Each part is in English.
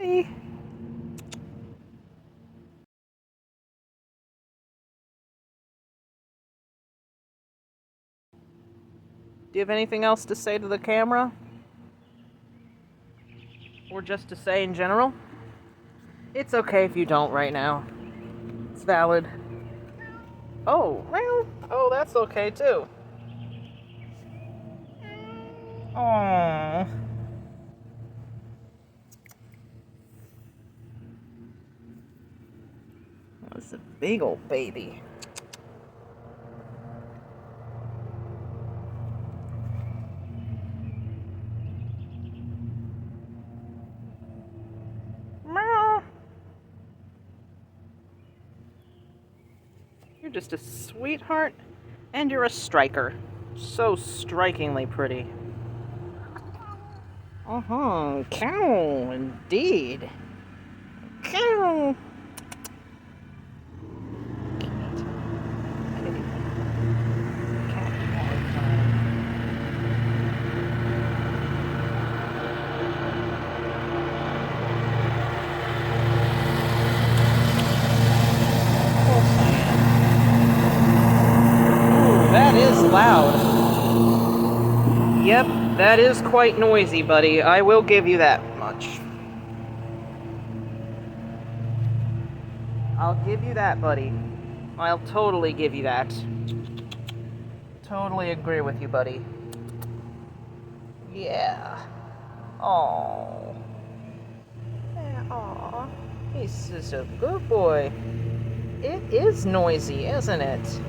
baby. Do you have anything else to say to the camera? Or just to say in general? It's okay if you don't right now. It's valid. Oh, well, oh, that's okay too. Aww. That's a big old baby. Meow. You're just a sweetheart, and you're a striker. So strikingly pretty. Uh-huh, cow, indeed. Cow. That is loud. Yep, that is quite noisy, buddy. I will give you that much. I'll give you that, buddy. I'll totally give you that. Totally agree with you, buddy. Yeah. Aww. Yeah, aww. He's just a good boy. It is noisy, isn't it?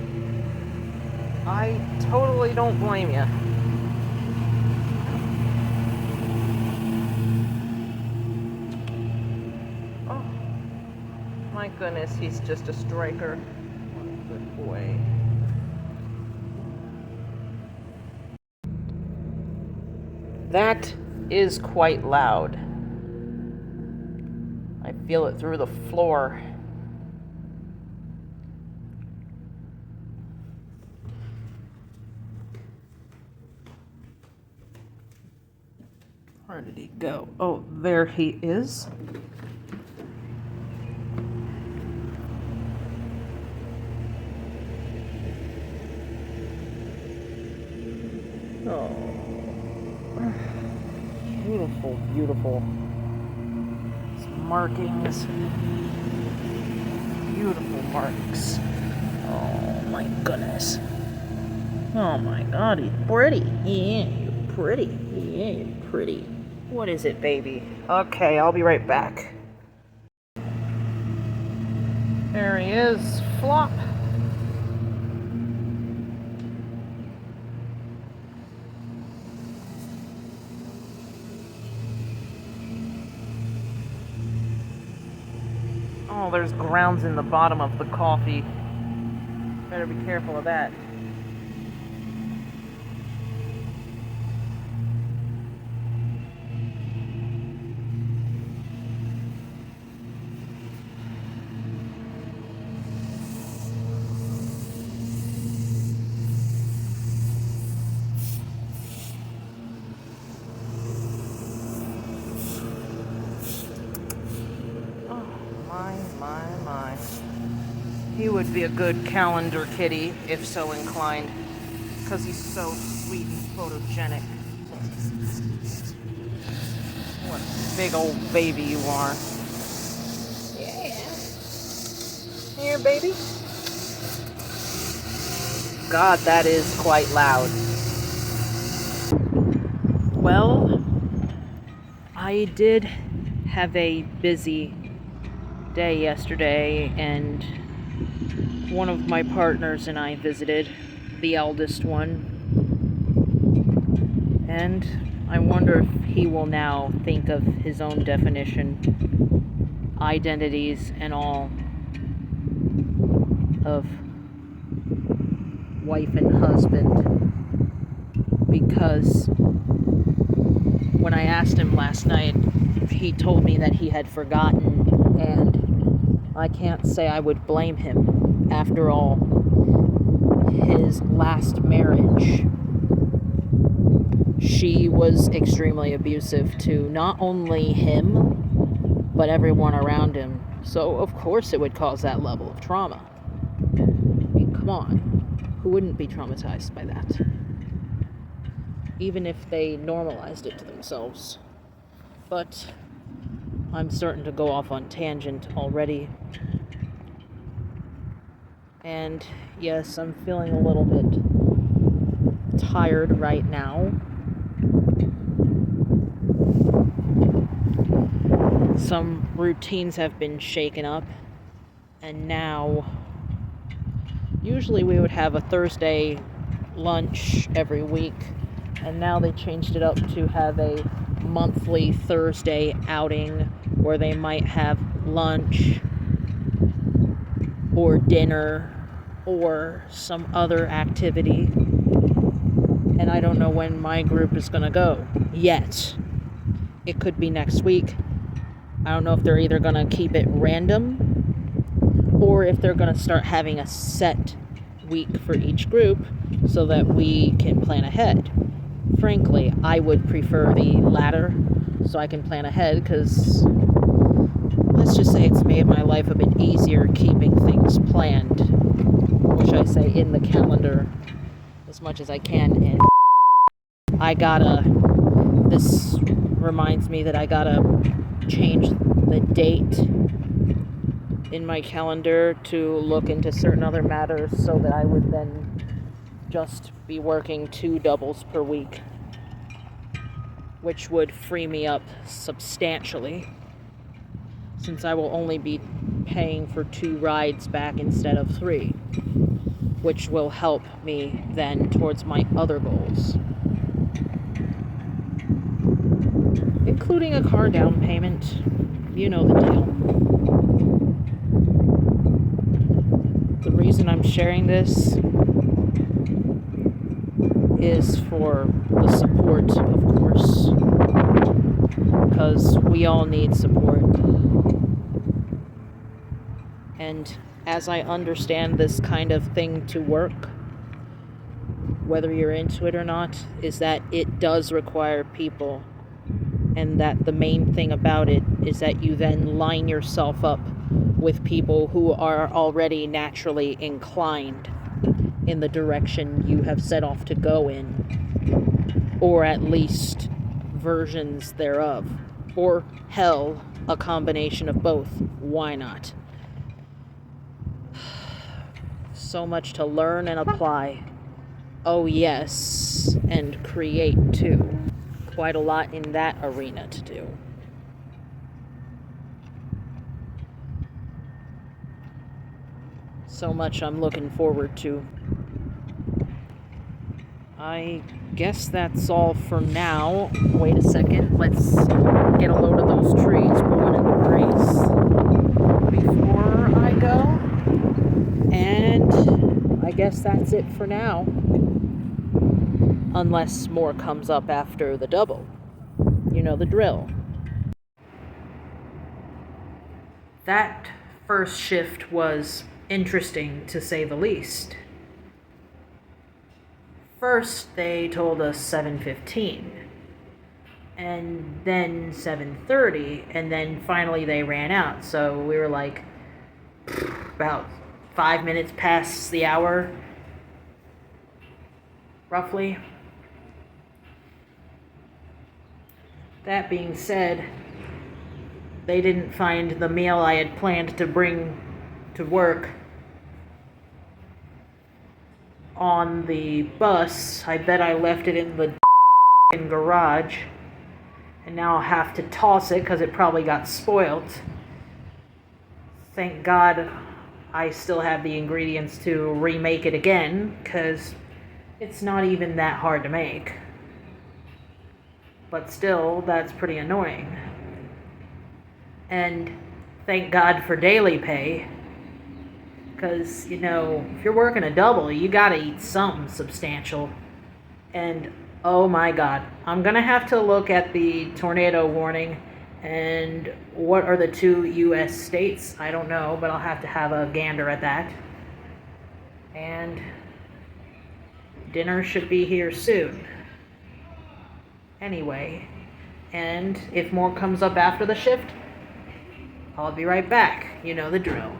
I totally don't blame you. Oh, my goodness, he's just a striker. What a good boy. That is quite loud. I feel it through the floor. Where did he go? Oh, there he is. Oh, beautiful, beautiful. These markings. Beautiful marks. Oh my goodness. Oh my God, he's pretty. Yeah, you're pretty. Yeah, you're pretty. What is it, baby? Okay, I'll be right back. There he is. Flop. Oh, there's grounds in the bottom of the coffee. Better be careful of that. My. He would be a good calendar kitty, if so inclined, because he's so sweet and photogenic. What a big old baby you are. Yeah. Here, baby. God, that is quite loud. Well, I did have a busy day yesterday, and one of my partners and I visited, the eldest one, and I wonder if he will now think of his own definition, identities, and all of wife and husband, because when I asked him last night, he told me that he had forgotten, and I can't say I would blame him. After all, his last marriage, she was extremely abusive to not only him, but everyone around him. So of course it would cause that level of trauma. I mean, come on. Who wouldn't be traumatized by that? Even if they normalized it to themselves. But I'm starting to go off on tangent already. And yes, I'm feeling a little bit tired right now. Some routines have been shaken up, and now usually we would have a Thursday lunch every week, and now they changed it up to have a monthly Thursday outing where they might have lunch or dinner or some other activity. And I don't know when my group is going to go yet. It could be next week. I don't know if they're either going to keep it random or if they're going to start having a set week for each group so that we can plan ahead. Frankly, I would prefer the latter so I can plan ahead, because let's just say it's made my life a bit easier keeping things planned, which I say in the calendar as much as I can. And this reminds me that I gotta change the date in my calendar to look into certain other matters so that I would then just be working 2 doubles per week, which would free me up substantially, since I will only be paying for 2 rides back instead of 3, which will help me then towards my other goals, including a car down payment. You know the deal. The reason I'm sharing this is for the support, of course, because we all need support. And as I understand this kind of thing to work, whether you're into it or not, is that it does require people, and that the main thing about it is that you then line yourself up with people who are already naturally inclined in the direction you have set off to go in, or at least versions thereof, or hell, a combination of both. Why not? So much to learn and apply. Oh yes, and create too. Quite a lot in that arena to do. So much I'm looking forward to. I guess that's all for now. Wait a second, let's get a load of those trees blowing in the breeze before I go. And I guess that's it for now. Unless more comes up after the double. You know the drill. That first shift was interesting, to say the least. First, they told us 7:15, and then 7:30, and then finally they ran out. So we were like, about 5 minutes past the hour, roughly. That being said, they didn't find the meal I had planned to bring to work on the bus. I bet I left it in the garage, and now I'll have to toss it because it probably got spoiled. Thank God I still have the ingredients to remake it again, because it's not even that hard to make. But still, that's pretty annoying. And thank God for daily pay, because, you know, if you're working a double, you gotta eat something substantial. And oh my God, I'm gonna have to look at the tornado warning and what are the 2 U.S. states. I don't know, but I'll have to have a gander at that. And dinner should be here soon. Anyway, and if more comes up after the shift, I'll be right back. You know the drill.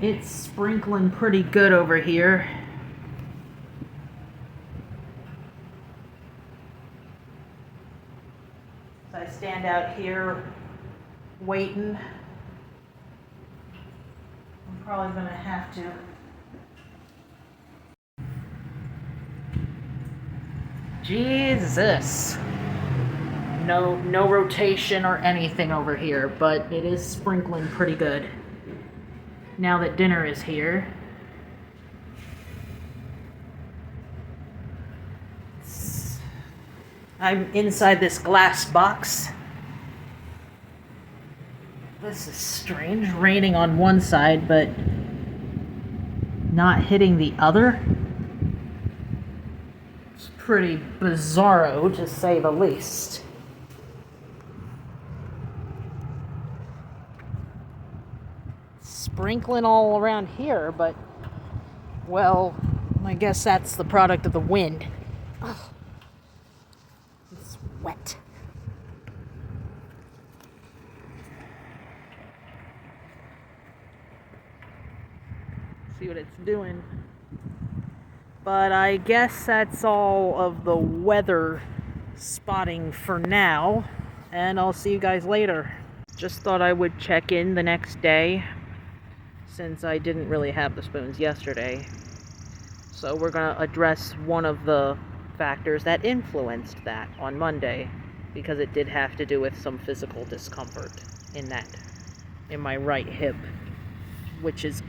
It's sprinkling pretty good over here. So I stand out here waiting. I'm probably gonna have to Jesus. No rotation or anything over here, but it is sprinkling pretty good. Now that dinner is here. I'm inside this glass box. This is strange. Raining on one side, but not hitting the other. It's pretty bizarro, to say the least. Sprinkling all around here, but, well, I guess that's the product of the wind. Ugh. It's wet. See what it's doing. But I guess that's all of the weather spotting for now, and I'll see you guys later. Just thought I would check in the next day, since I didn't really have the spoons yesterday. So we're going to address one of the factors that influenced that on Monday, because it did have to do with some physical discomfort in my right hip, which is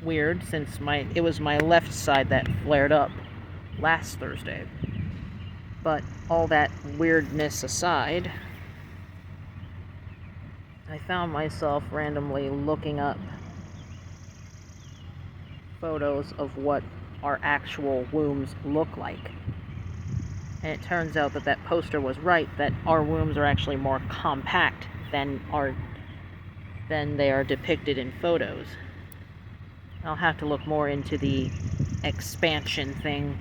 weird since it was my left side that flared up last Thursday. But all that weirdness aside, I found myself randomly looking up photos of what our actual wombs look like. And it turns out that poster was right, that our wombs are actually more compact than they are depicted in photos. I'll have to look more into the expansion thing,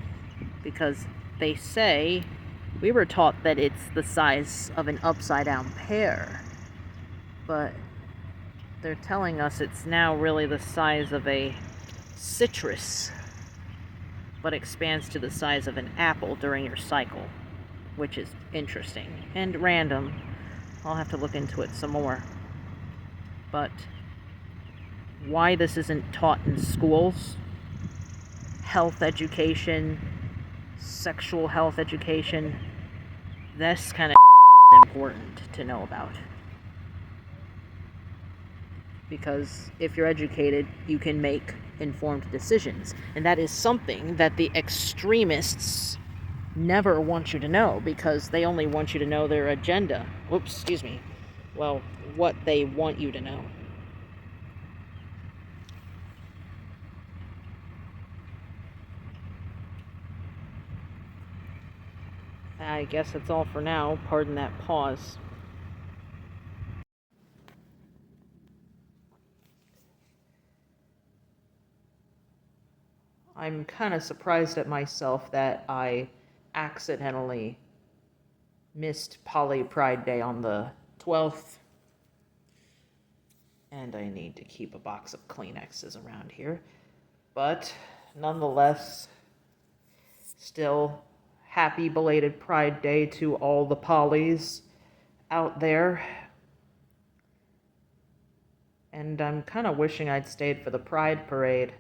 because they say we were taught that it's the size of an upside down pear, but they're telling us it's now really the size of a citrus, but expands to the size of an apple during your cycle, which is interesting and random. I'll have to look into it some more. But why this isn't taught in schools, health education, sexual health education, that's kind of important to know about. Because if you're educated, you can make informed decisions. And that is something that the extremists never want you to know, because they only want you to know their agenda. Whoops, excuse me. Well, what they want you to know. I guess that's all for now. Pardon that pause. I'm kind of surprised at myself that I accidentally missed Poly Pride Day on the 12th. And I need to keep a box of Kleenexes around here. But nonetheless, still happy belated Pride Day to all the polys out there. And I'm kind of wishing I'd stayed for the Pride Parade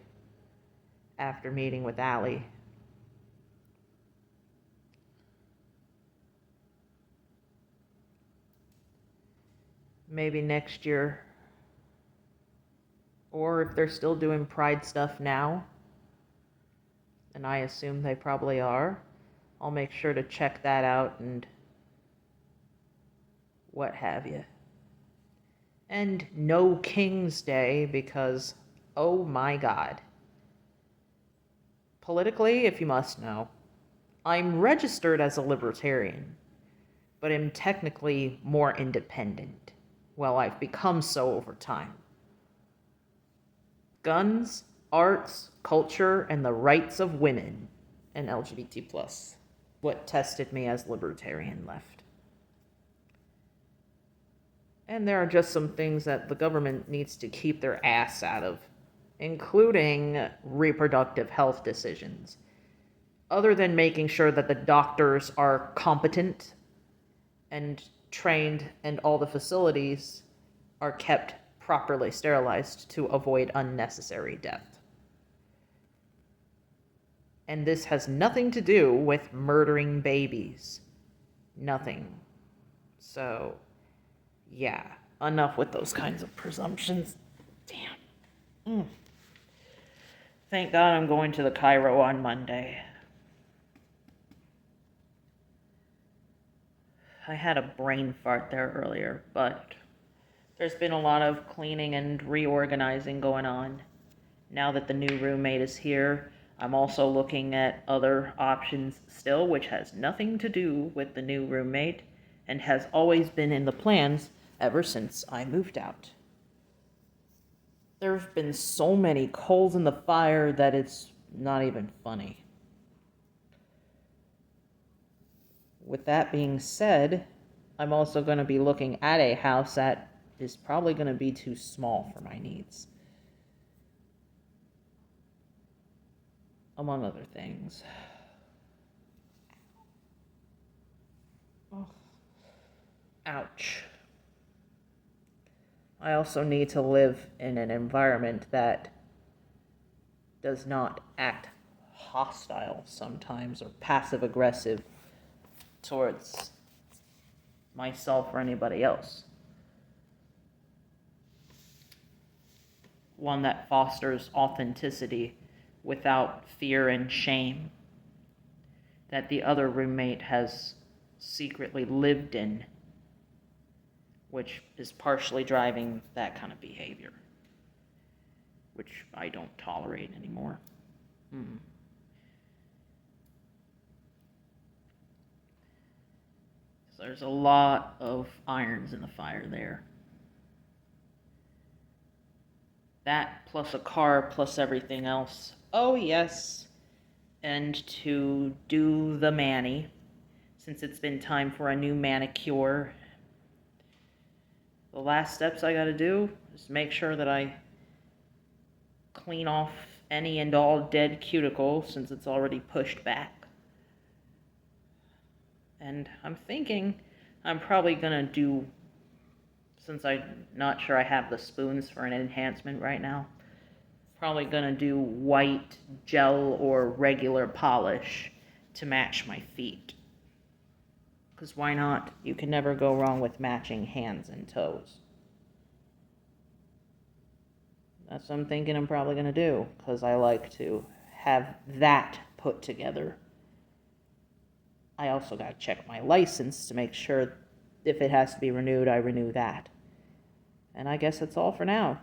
after meeting with Allie. Maybe next year. Or if they're still doing Pride stuff now, and I assume they probably are, I'll make sure to check that out and what have you. And no King's Day, because, oh my God. Politically, if you must know, I'm registered as a libertarian, but am technically more independent. Well, I've become so over time. Guns, arts, culture, and the rights of women, and LGBT+. What tested me as libertarian left. And there are just some things that the government needs to keep their ass out of, including reproductive health decisions. Other than making sure that the doctors are competent and trained and all the facilities are kept properly sterilized to avoid unnecessary death. And this has nothing to do with murdering babies. Nothing. So, yeah, enough with those kinds of presumptions. Damn. Thank God I'm going to the Cairo on Monday. I had a brain fart there earlier, but there's been a lot of cleaning and reorganizing going on. Now that the new roommate is here, I'm also looking at other options still, which has nothing to do with the new roommate and has always been in the plans ever since I moved out. There have been so many coals in the fire that it's not even funny. With that being said, I'm also going to be looking at a house that is probably going to be too small for my needs, among other things. Oh. Ouch. I also need to live in an environment that does not act hostile sometimes or passive aggressive towards myself or anybody else. One that fosters authenticity without fear and shame that the other roommate has secretly lived in, which is partially driving that kind of behavior, which I don't tolerate anymore. So there's a lot of irons in the fire there. That plus a car plus everything else. Oh yes. And to do the mani, since it's been time for a new manicure. The last steps I gotta do is make sure that I clean off any and all dead cuticle since it's already pushed back. And I'm thinking I'm probably gonna do, since I'm not sure I have the spoons for an enhancement right now, probably gonna do white gel or regular polish to match my feet. Because why not? You can never go wrong with matching hands and toes. That's what I'm thinking I'm probably gonna do, because I like to have that put together. I also gotta check my license to make sure if it has to be renewed, I renew that. And I guess that's all for now.